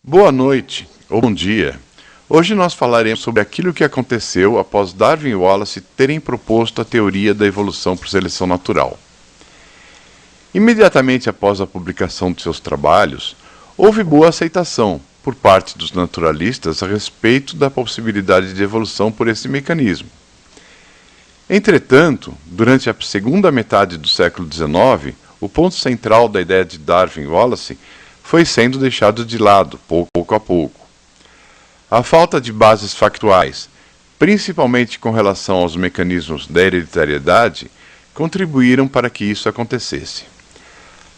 Boa noite, ou bom dia. Hoje nós falaremos sobre aquilo que aconteceu após Darwin e Wallace terem proposto a teoria da evolução por seleção natural. Imediatamente após a publicação de seus trabalhos, houve boa aceitação por parte dos naturalistas a respeito da possibilidade de evolução por esse mecanismo. Entretanto, durante a segunda metade do século XIX, o ponto central da ideia de Darwin e Wallace foi sendo deixado de lado, pouco a pouco. A falta de bases factuais, principalmente com relação aos mecanismos da hereditariedade, contribuíram para que isso acontecesse.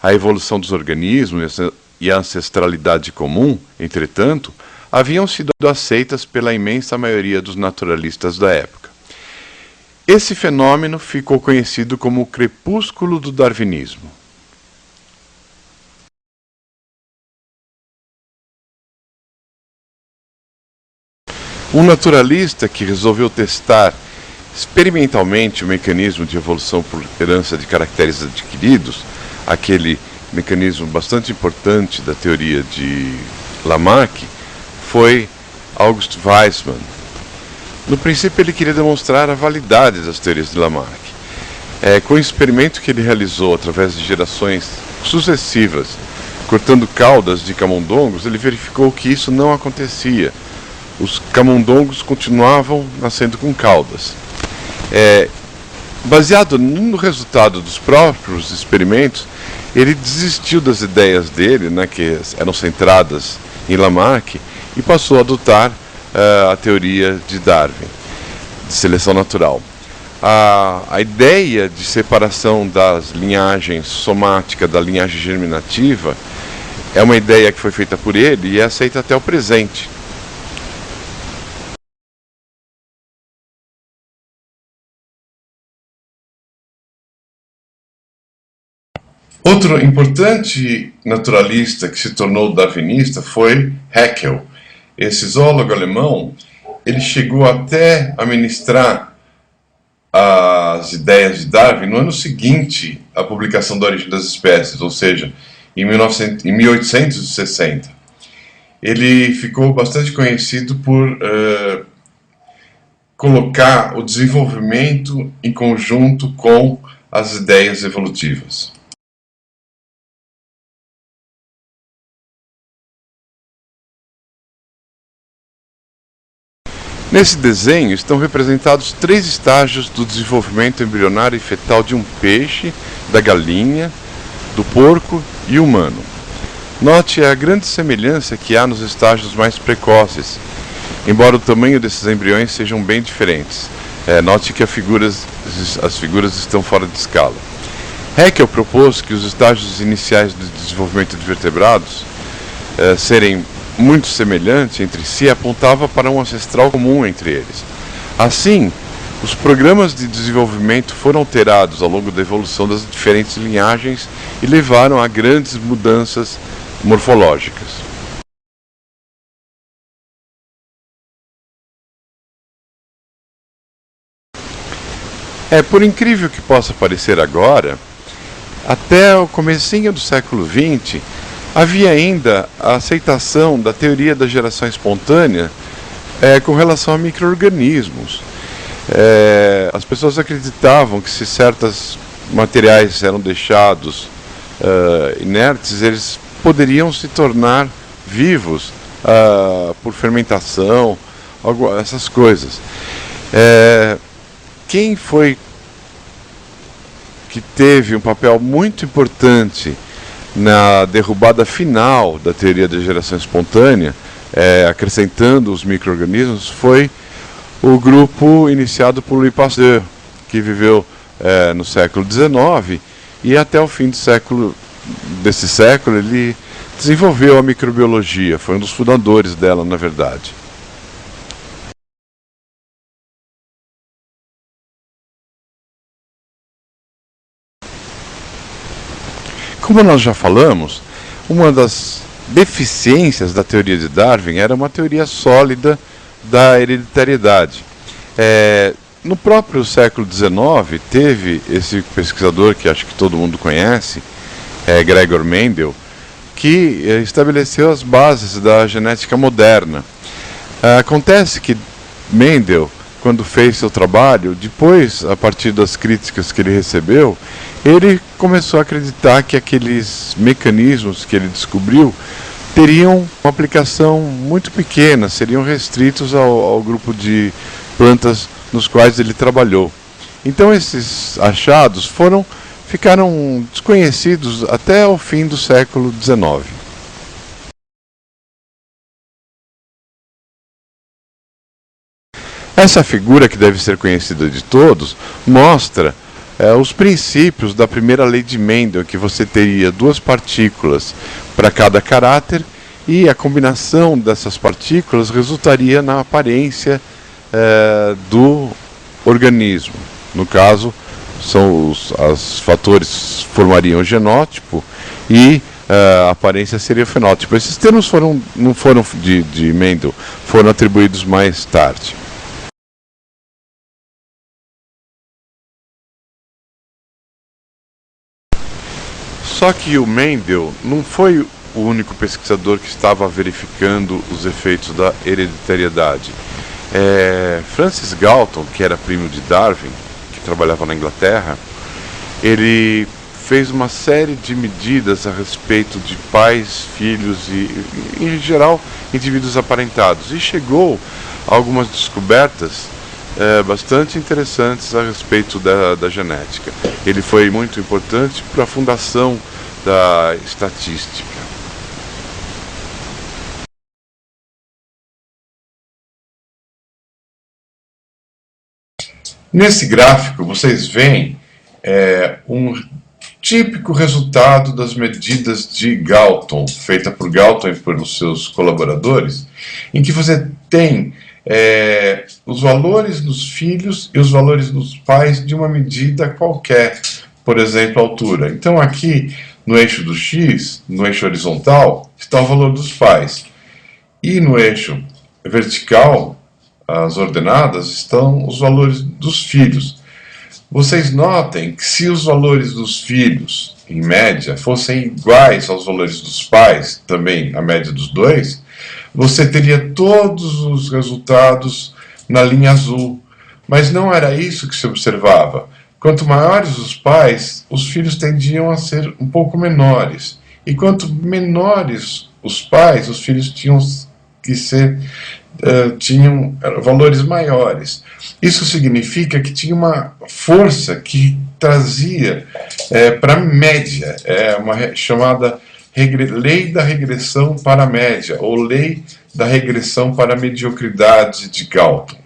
A evolução dos organismos e a ancestralidade comum, entretanto, haviam sido aceitas pela imensa maioria dos naturalistas da época. Esse fenômeno ficou conhecido como o crepúsculo do darwinismo. Um naturalista que resolveu testar experimentalmente o mecanismo de evolução por herança de caracteres adquiridos, aquele mecanismo bastante importante da teoria de Lamarck, foi August Weismann. No princípio ele queria demonstrar a validade das teorias de Lamarck. Com o experimento que ele realizou através de gerações sucessivas, cortando caudas de camundongos, ele verificou que isso não acontecia. Os camundongos continuavam nascendo com caudas. Baseado no resultado dos próprios experimentos, ele desistiu das ideias dele, que eram centradas em Lamarck, e passou a adotar a teoria de Darwin, de seleção natural. A ideia de separação das linhagens somática da linhagem germinativa é uma ideia que foi feita por ele e é aceita até o presente. Outro importante naturalista que se tornou darwinista foi Haeckel. Esse zoólogo alemão, ele chegou até a ministrar as ideias de Darwin no ano seguinte à publicação da Origem das Espécies, ou seja, em 1860. Ele ficou bastante conhecido por colocar o desenvolvimento em conjunto com as ideias evolutivas. Nesse desenho estão representados 3 estágios do desenvolvimento embrionário e fetal de um peixe, da galinha, do porco e humano. Note a grande semelhança que há nos estágios mais precoces, embora o tamanho desses embriões sejam bem diferentes. Note que as figuras estão fora de escala. Haeckel propôs que os estágios iniciais do desenvolvimento de vertebrados serem muito semelhantes entre si, apontava para um ancestral comum entre eles. Assim, os programas de desenvolvimento foram alterados ao longo da evolução das diferentes linhagens e levaram a grandes mudanças morfológicas. Por incrível que possa parecer agora, até o comecinho do século XX, havia ainda a aceitação da teoria da geração espontânea com relação a micro-organismos. As pessoas acreditavam que se certos materiais eram deixados inertes, eles poderiam se tornar vivos por fermentação, essas coisas. Quem foi que teve um papel muito importante na derrubada final da teoria da geração espontânea, acrescentando os micro-organismos, foi o grupo iniciado por Louis Pasteur, que viveu no século XIX, e até o fim desse século ele desenvolveu a microbiologia, foi um dos fundadores dela, na verdade. Como nós já falamos, uma das deficiências da teoria de Darwin era uma teoria sólida da hereditariedade. No próprio século XIX, teve esse pesquisador que acho que todo mundo conhece, Gregor Mendel, que estabeleceu as bases da genética moderna. Acontece que Mendel, quando fez seu trabalho, depois, a partir das críticas que ele recebeu, ele começou a acreditar que aqueles mecanismos que ele descobriu teriam uma aplicação muito pequena, seriam restritos ao grupo de plantas nos quais ele trabalhou. Então esses achados ficaram desconhecidos até o fim do século XIX. Essa figura, que deve ser conhecida de todos, mostra os princípios da primeira lei de Mendel, que você teria duas partículas para cada caráter, e a combinação dessas partículas resultaria na aparência do organismo. No caso, os fatores formariam o genótipo e a aparência seria o fenótipo. Esses termos não foram de Mendel, foram atribuídos mais tarde. Só que o Mendel não foi o único pesquisador que estava verificando os efeitos da hereditariedade. Francis Galton, que era primo de Darwin, que trabalhava na Inglaterra, ele fez uma série de medidas a respeito de pais, filhos e, em geral, indivíduos aparentados, e chegou a algumas descobertas bastante interessantes a respeito da genética. Ele foi muito importante para a fundação da estatística. Nesse gráfico vocês veem um típico resultado das medidas de Galton, feita por Galton e pelos seus colaboradores, em que você tem os valores dos filhos e os valores dos pais de uma medida qualquer, por exemplo, a altura. Então aqui no eixo do X, no eixo horizontal, está o valor dos pais, e no eixo vertical, as ordenadas, estão os valores dos filhos. Vocês notem que se os valores dos filhos, em média, fossem iguais aos valores dos pais, também a média dos dois, você teria todos os resultados na linha azul. Mas não era isso que se observava. Quanto maiores os pais, os filhos tendiam a ser um pouco menores. E quanto menores os pais, os filhos tinham valores maiores. Isso significa que tinha uma força que trazia para a média, uma chamada lei da regressão para a média, ou lei da regressão para a mediocridade de Galton.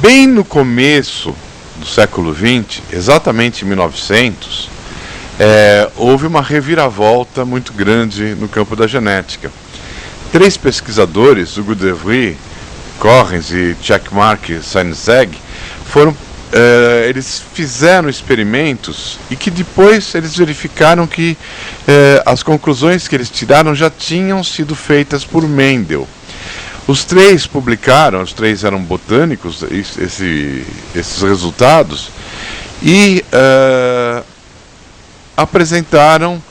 Bem no começo do século XX, exatamente em 1900, houve uma reviravolta muito grande no campo da genética. 3 pesquisadores, Hugo de Vries, Correns e Checkmark Seinzeg, eles fizeram experimentos e que depois eles verificaram que as conclusões que eles tiraram já tinham sido feitas por Mendel. Os 3 publicaram, os 3 eram botânicos, esses resultados, e apresentaram,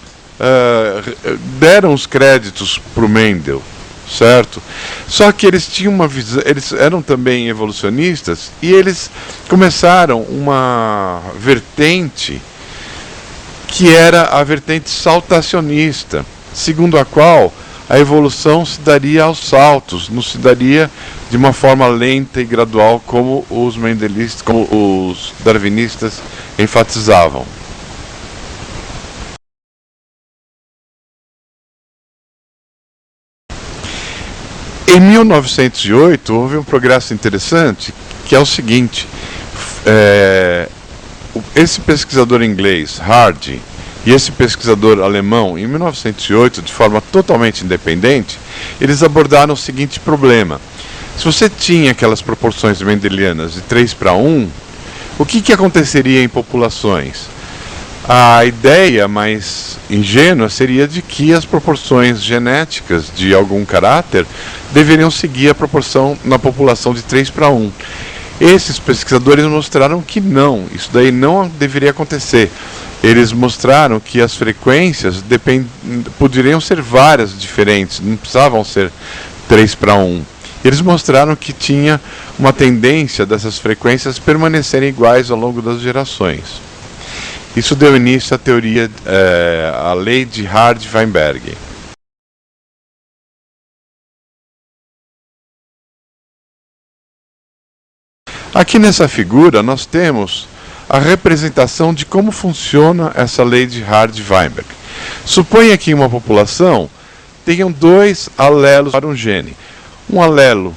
deram os créditos para o Mendel, certo? Só que eles tinham uma visão, eles eram também evolucionistas, e eles começaram uma vertente que era a vertente saltacionista, segundo a qual a evolução se daria aos saltos, não se daria de uma forma lenta e gradual como os mendelistas, como os darwinistas enfatizavam. Em 1908 houve um progresso interessante, que é o seguinte: esse pesquisador inglês, Hardy, e esse pesquisador alemão, em 1908, de forma totalmente independente, eles abordaram o seguinte problema. Se você tinha aquelas proporções mendelianas de 3:1, o que aconteceria em populações? A ideia mais ingênua seria de que as proporções genéticas de algum caráter deveriam seguir a proporção na população de 3:1. Esses pesquisadores mostraram que não, isso daí não deveria acontecer. Eles mostraram que as frequências poderiam ser várias diferentes, não precisavam ser 3:1. Eles mostraram que tinha uma tendência dessas frequências permanecerem iguais ao longo das gerações. Isso deu início à teoria, à lei de Hardy-Weinberg. Aqui nessa figura nós temos a representação de como funciona essa lei de Hardy-Weinberg. Suponha que em uma população tenham dois alelos para um gene. Um alelo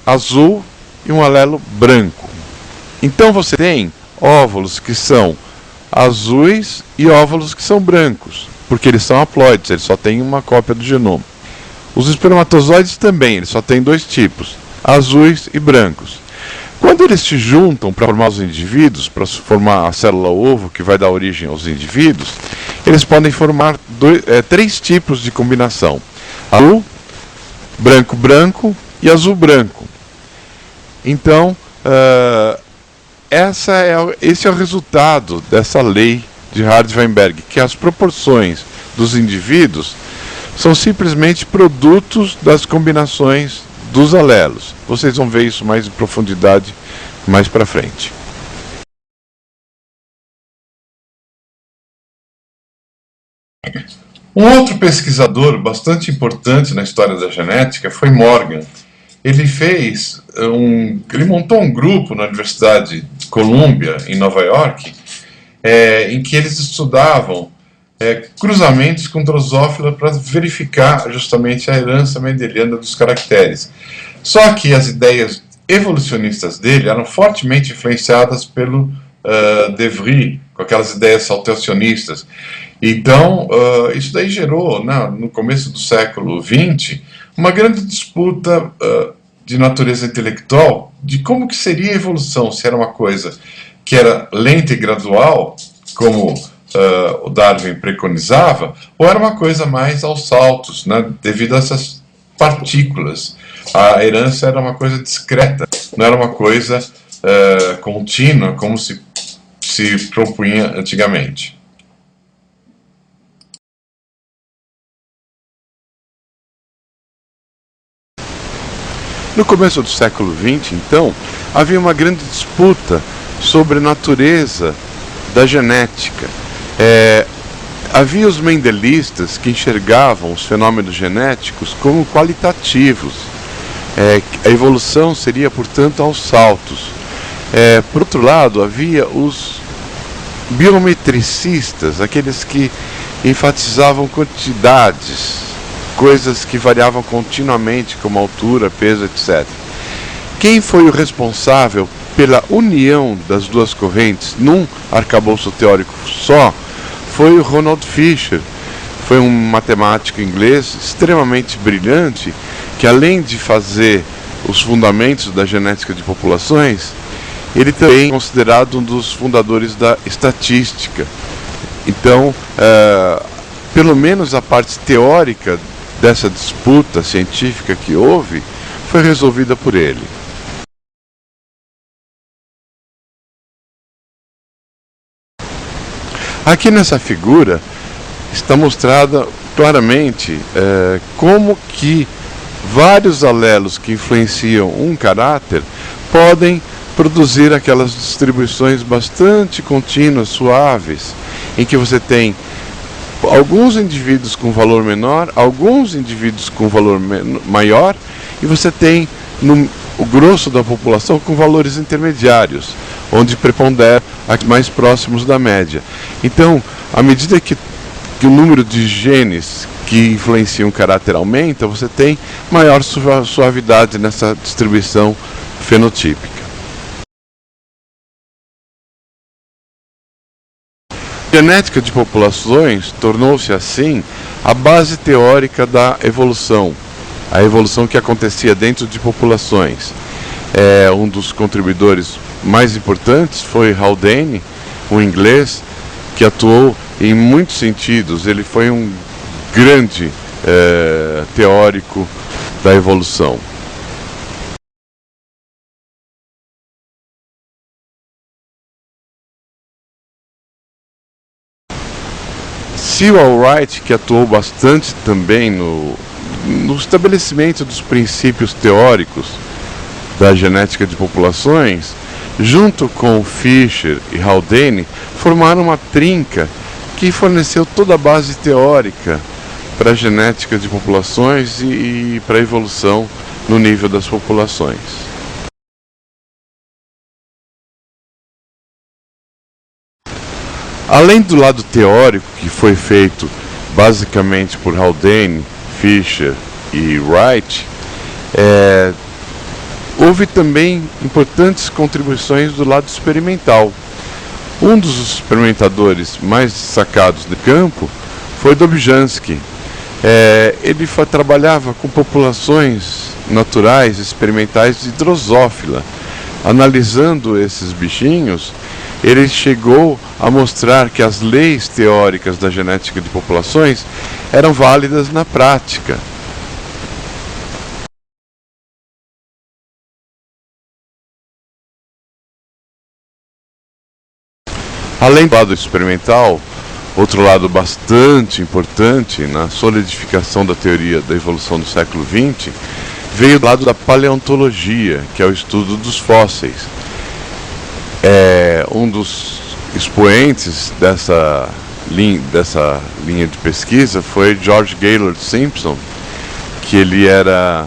azul e um alelo branco. Então você tem óvulos que são azuis e óvulos que são brancos, porque eles são haploides, eles só têm uma cópia do genoma. Os espermatozoides também, eles só têm dois tipos, azuis e brancos. Quando eles se juntam para formar os indivíduos, para formar a célula ovo que vai dar origem aos indivíduos, eles podem formar três tipos de combinação: azul, branco-branco e azul-branco. Então, esse é o resultado dessa lei de Hardy-Weinberg, que as proporções dos indivíduos são simplesmente produtos das combinações dos alelos. Vocês vão ver isso mais em profundidade mais para frente. Um outro pesquisador bastante importante na história da genética foi Morgan. Ele montou um grupo na Universidade de Columbia, em Nova York, em que eles estudavam cruzamentos com Drosophila para verificar justamente a herança mendeliana dos caracteres. Só que as ideias evolucionistas dele eram fortemente influenciadas pelo De Vries, com aquelas ideias saltacionistas. Então, isso daí gerou, no começo do século XX, uma grande disputa de natureza intelectual de como que seria a evolução, se era uma coisa que era lenta e gradual, como o Darwin preconizava, ou era uma coisa mais aos saltos, devido a essas partículas. A herança era uma coisa discreta, não era uma coisa contínua, como se propunha antigamente. No começo do século XX, então, havia uma grande disputa sobre a natureza da genética. Havia os mendelistas que enxergavam os fenômenos genéticos como qualitativos. A evolução seria, portanto, aos saltos. Por outro lado, havia os biometricistas, aqueles que enfatizavam quantidades, coisas que variavam continuamente, como altura, peso, etc. Quem foi o responsável pela união das duas correntes num arcabouço teórico só foi o Ronald Fisher. Foi um matemático inglês extremamente brilhante, que além de fazer os fundamentos da genética de populações, ele também é considerado um dos fundadores da estatística. Então, pelo menos a parte teórica dessa disputa científica que houve foi resolvida por ele. Aqui nessa figura está mostrada claramente como que vários alelos que influenciam um caráter podem produzir aquelas distribuições bastante contínuas, suaves, em que você tem alguns indivíduos com valor menor, alguns indivíduos com valor maior, e você tem o grosso da população com valores intermediários, onde prepondera os mais próximos da média. Então, à medida que o número de genes que influenciam o caráter aumenta, você tem maior suavidade nessa distribuição fenotípica. A genética de populações tornou-se, assim, a base teórica da evolução, a evolução que acontecia dentro de populações. Um dos contribuidores mais importantes foi Haldane, um inglês que atuou em muitos sentidos. Ele foi um grande teórico da evolução. Sewall Wright, que atuou bastante também no estabelecimento dos princípios teóricos da genética de populações, junto com Fisher e Haldane, formaram uma trinca que forneceu toda a base teórica para a genética de populações e para a evolução no nível das populações. Além do lado teórico, que foi feito basicamente por Haldane, Fisher e Wright, houve também importantes contribuições do lado experimental. Um dos experimentadores mais destacados do campo foi Dobzhansky. Ele trabalhava com populações naturais experimentais de Drosophila. Analisando esses bichinhos, ele chegou a mostrar que as leis teóricas da genética de populações eram válidas na prática. Além do lado experimental, outro lado bastante importante na solidificação da teoria da evolução do século XX, veio do lado da paleontologia, que é o estudo dos fósseis. Um dos expoentes dessa linha de pesquisa foi George Gaylord Simpson, que ele era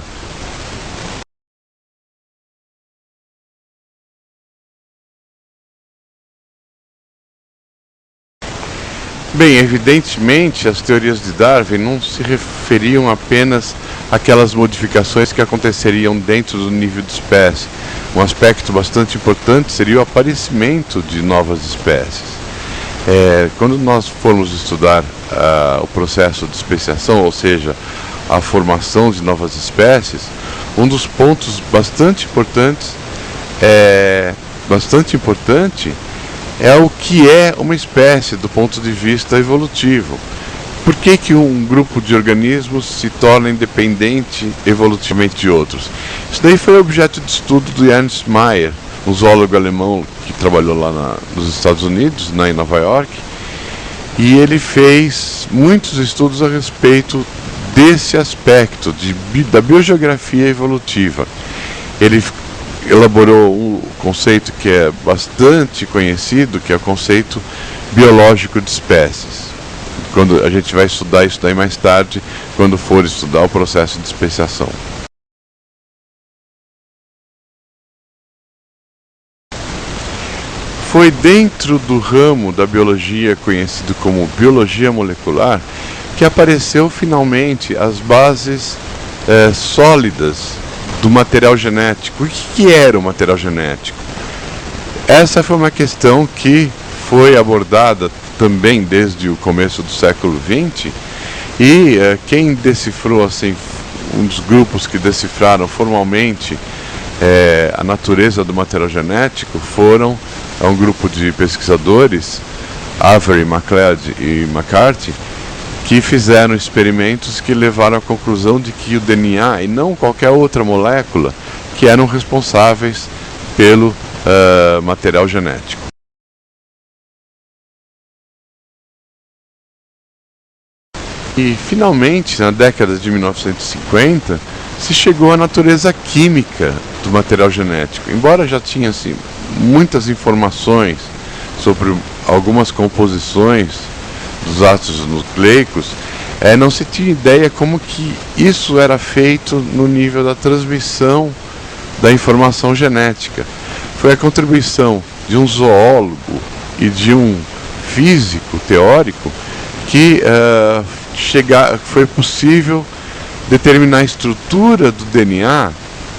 bem, evidentemente, as teorias de Darwin não se referiam apenas àquelas modificações que aconteceriam dentro do nível de espécie. Um aspecto bastante importante seria o aparecimento de novas espécies. Quando nós formos estudar o processo de especiação, ou seja, a formação de novas espécies, um dos pontos bastante importante é o que é uma espécie do ponto de vista evolutivo. Por que um grupo de organismos se torna independente evolutivamente de outros? Isso daí foi objeto de estudo do Ernst Mayr, um zoólogo alemão que trabalhou lá nos Estados Unidos, em Nova York, e ele fez muitos estudos a respeito desse aspecto da biogeografia evolutiva. Ele elaborou um conceito que é bastante conhecido, que é o conceito biológico de espécies. Quando a gente vai estudar isso daí mais tarde, quando for estudar o processo de especiação. Foi dentro do ramo da biologia conhecido como biologia molecular que apareceu finalmente as bases sólidas do material genético. O que era o material genético? Essa foi uma questão que foi abordada também desde o começo do século XX, e quem decifrou, assim, um dos grupos que decifraram formalmente a natureza do material genético foram um grupo de pesquisadores, Avery, MacLeod e McCarthy, que fizeram experimentos que levaram à conclusão de que o DNA e não qualquer outra molécula que eram responsáveis pelo material genético. E finalmente, na década de 1950, se chegou à natureza química do material genético. Embora já tinha assim, muitas informações sobre algumas composições dos ácidos nucleicos, não se tinha ideia como que isso era feito no nível da transmissão da informação genética. Foi a contribuição de um zoólogo e de um físico teórico que foi possível determinar a estrutura do DNA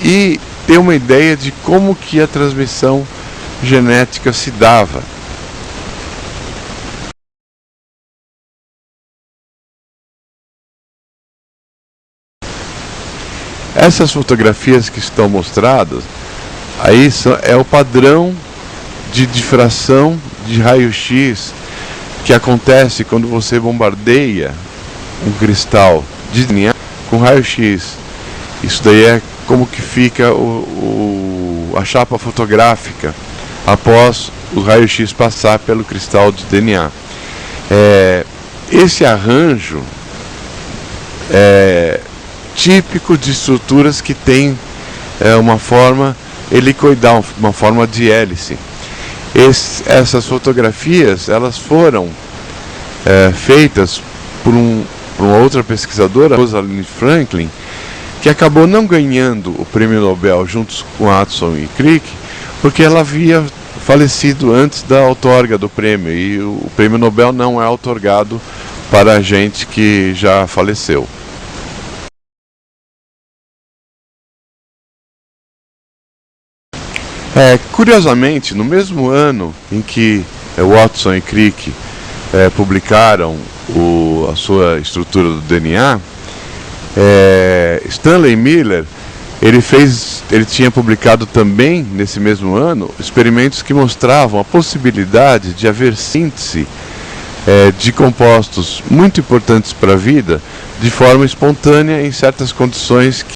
e ter uma ideia de como que a transmissão genética se dava. Essas fotografias que estão mostradas aí é o padrão de difração de raio-x que acontece quando você bombardeia um cristal de DNA com raio-x. Isso daí é como que fica a chapa fotográfica após o raio-x passar pelo cristal de DNA. esse arranjo é típico de estruturas que tem uma forma helicoidal, uma forma de hélice. Essas fotografias elas foram feitas por uma outra pesquisadora, Rosalind Franklin, que acabou não ganhando o prêmio Nobel juntos com Watson e Crick, porque ela havia falecido antes da outorga do prêmio, e o prêmio Nobel não é outorgado para gente que já faleceu. Curiosamente, no mesmo ano em que Watson e Crick publicaram a sua estrutura do DNA, Stanley Miller ele tinha publicado também nesse mesmo ano experimentos que mostravam a possibilidade de haver síntese de compostos muito importantes para a vida de forma espontânea em certas condições